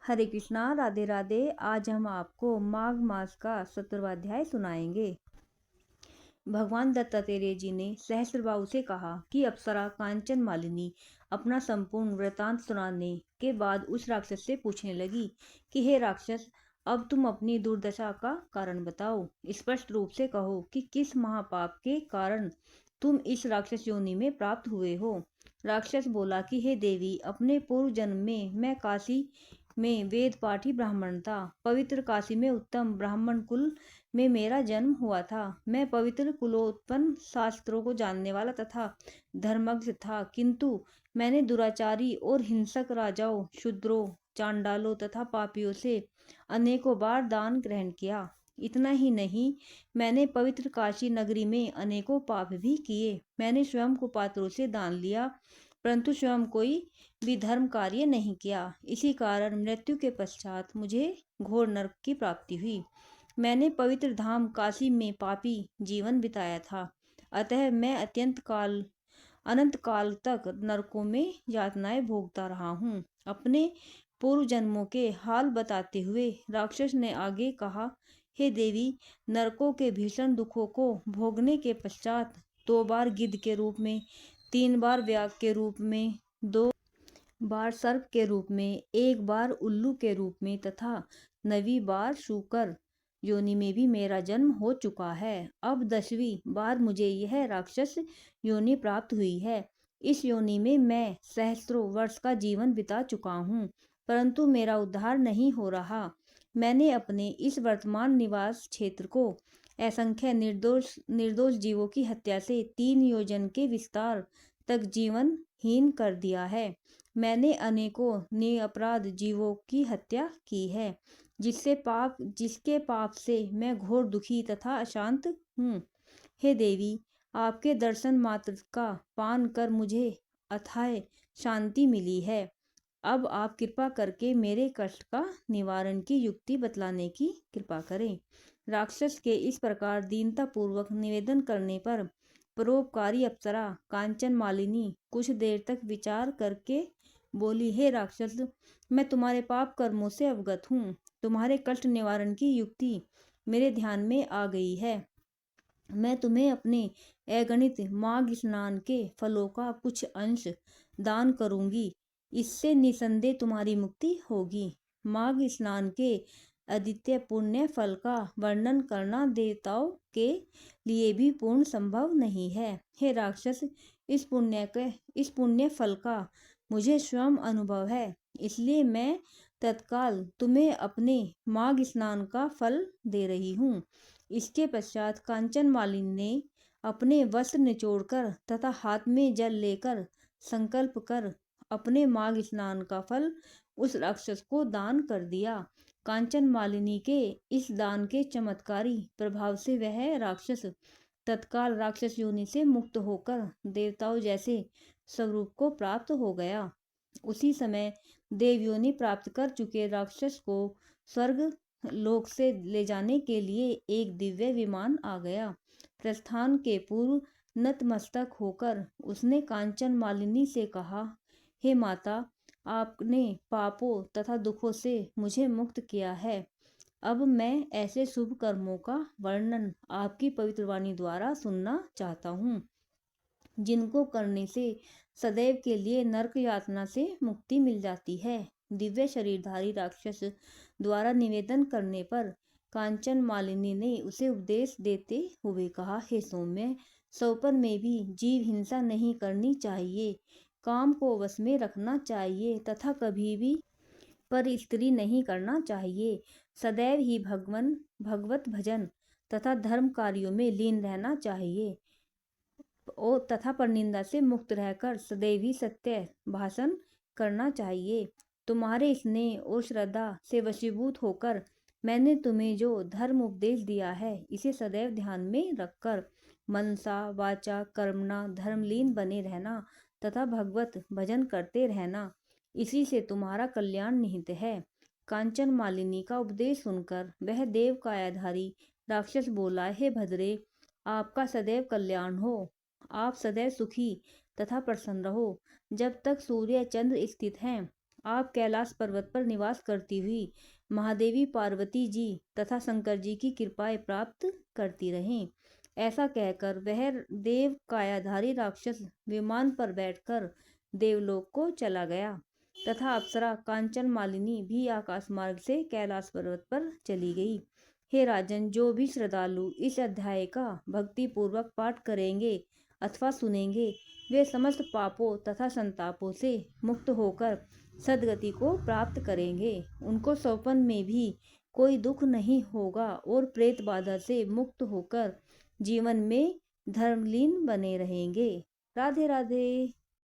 हरे कृष्णा, राधे राधे। आज हम आपको माघ मास का 17वां अध्याय सुनाएंगे। भगवान दत्तात्रेय जी ने सहस्त्रबाहु से कहा कि अप्सरा कांचन मालिनी अपना संपूर्ण वृतांत सुनाने के बाद उस राक्षस से पूछने लगी कि हे राक्षस, अब तुम अपनी दुर्दशा का कारण बताओ। स्पष्ट रूप से कहो कि किस महापाप के कारण तुम इस राक्षस योनि में प्राप्त हुए हो। राक्षस बोला कि हे देवी, अपने पूर्व जन्म में मैं काशी में वेद पाठी ब्राह्मण था। पवित्र काशी में उत्तम ब्राह्मण कुल में मेरा जन्म हुआ था। मैं पवित्र कुलोत्पन्न शास्त्रों को जानने वाला तथा धर्मज्ञ था, किंतु मैंने दुराचारी और हिंसक राजाओं, शूद्रों, चांडालों तथा पापियों से अनेकों बार दान ग्रहण किया। इतना ही नहीं, मैंने पवित्र काशी नगरी में अनेकों पाप भी किए। मैंने स्वयं को पात्रों से दान लिया, परंतु स्वयं कोई भी धर्म कार्य नहीं किया। इसी कारण मृत्यु के पश्चात मुझे घोर नरक की प्राप्ति हुई। मैंने पवित्र धाम काशी में पापी जीवन बिताया था, अतः मैं अनंत काल तक नरकों में यातनाएं भोगता रहा हूँ। अपने पूर्व जन्मों के हाल बताते हुए राक्षस ने आगे कहा, हे देवी, नरकों के भीषण दुखों को भोगने के पश्चात 2 बार गिद्ध के रूप में, 3 बार व्याघ्र के रूप में, 2 बार सर्प के रूप में, 1 बार उल्लू के रूप में तथा 9वीं बार शूकर योनि में भी मेरा जन्म हो चुका है। अब 10वीं बार मुझे यह राक्षस योनि प्राप्त हुई है। इस योनि में मैं सहस्त्रों वर्ष का जीवन बिता चुका हूँ, परंतु मेरा उद्धार नहीं हो रहा। मैंने अपने इस वर्तमान निवास क्षेत्र को असंख्य निर्दोष जीवों की हत्या से 3 योजन के विस्तार तक जीवनहीन कर दिया है। मैंने अनेकों निरपराध जीवों की हत्या की है, जिसके पाप से मैं घोर दुखी तथा अशांत हूँ। हे देवी, आपके दर्शन मात्र का पान कर मुझे अथाह शांति मिली है। अब आप कृपा करके मेरे कष्ट का निवारण की युक्ति बतलाने की कृपा करें। राक्षस के इस प्रकार दीनता पूर्वक निवेदन करने पर परोपकारी अप्सरा कांचन मालिनी कुछ देर तक विचार करके बोली, हे राक्षस, मैं तुम्हारे पाप कर्मों से अवगत हूँ। तुम्हारे कष्ट निवारण की युक्ति मेरे ध्यान में आ गई है। मैं तुम्हें अपने अगणित माघ स्नान के फलों का कुछ अंश दान करूंगी। इससे निसंदेह तुम्हारी मुक्ति होगी। माघ स्नान के अद्वितीय पुण्य फल का वर्णन करना देवताओं के लिए भी पूर्ण संभव नहीं है। हे राक्षस, इस पुण्य फल का मुझे स्वयं अनुभव है, इसलिए मैं तत्काल तुम्हें अपने माघ स्नान का फल दे रही हूँ। इसके पश्चात कांचन मालिनी ने अपने वस्त्र निचोड़कर तथा हाथ में जल लेकर संकल्प कर अपने माघ स्नान का फल उस राक्षस को दान कर दिया। कांचन मालिनी के इस दान के चमत्कारी प्रभाव से वह राक्षस तत्काल राक्षस योनि से मुक्त होकर देवताओं जैसे स्वरूप को प्राप्त हो गया। उसी समय देव योनि प्राप्त कर चुके राक्षस को स्वर्ग लोक से ले जाने के लिए एक दिव्य विमान आ गया। प्रस्थान के पूर्व नतमस्तक होकर उसने कांचन मालिनी से कहा, हे माता, आपने पापों तथा दुखों से मुझे मुक्त किया है। अब मैं ऐसे शुभ कर्मों का वर्णन आपकी पवित्र वाणी द्वारा सुनना चाहता हूँ, जिनको करने से सदैव के लिए नरक यातना से मुक्ति मिल जाती है। दिव्य शरीरधारी राक्षस द्वारा निवेदन करने पर कांचन मालिनी ने उसे उपदेश देते हुए कहा, हे सौम्य, स्वपन में भी जीव हिंसा नहीं करनी चाहिए, काम को वश में रखना चाहिए तथा कभी भी पर स्त्री नहीं करना चाहिए। सदैव ही भगवत भजन तथा धर्म कार्यों में लीन रहना चाहिए और तथा परनिंदा से मुक्त रहकर सदैव ही सत्य भाषण करना चाहिए। तुम्हारे स्नेह और श्रद्धा से वशीभूत होकर मैंने तुम्हें जो धर्म उपदेश दिया है, इसे सदैव ध्यान में रखकर मनसा वाचा कर्मणा धर्मलीन बने रहना तथा भगवत भजन करते रहना, इसी से तुम्हारा कल्याण निहित है। कांचन मालिनी का उपदेश सुनकर वह देव कायाधारी राक्षस बोला, हे भद्रे, आपका सदैव कल्याण हो। आप सदैव सुखी तथा प्रसन्न रहो। जब तक सूर्य चंद्र स्थित हैं, आप कैलाश पर्वत पर निवास करती हुई महादेवी पार्वती जी तथा शंकर जी की कृपाएं प्राप्त करती रहें। ऐसा कहकर वह देव कायाधारी राक्षस विमान पर बैठकर देवलोक को चला गया तथा अप्सरा कांचन मालिनी भी आकाश मार्ग से कैलाश पर्वत पर चली गई। हे राजन, जो भी श्रद्धालु इस अध्याय का भक्ति पूर्वक पाठ करेंगे अथवा सुनेंगे, वे समस्त पापों तथा संतापों से मुक्त होकर सद्गति को प्राप्त करेंगे। उनको स्वप्न में भी कोई दुख नहीं होगा और प्रेत बाधा से मुक्त होकर जीवन में धर्मलीन बने रहेंगे। राधे राधे।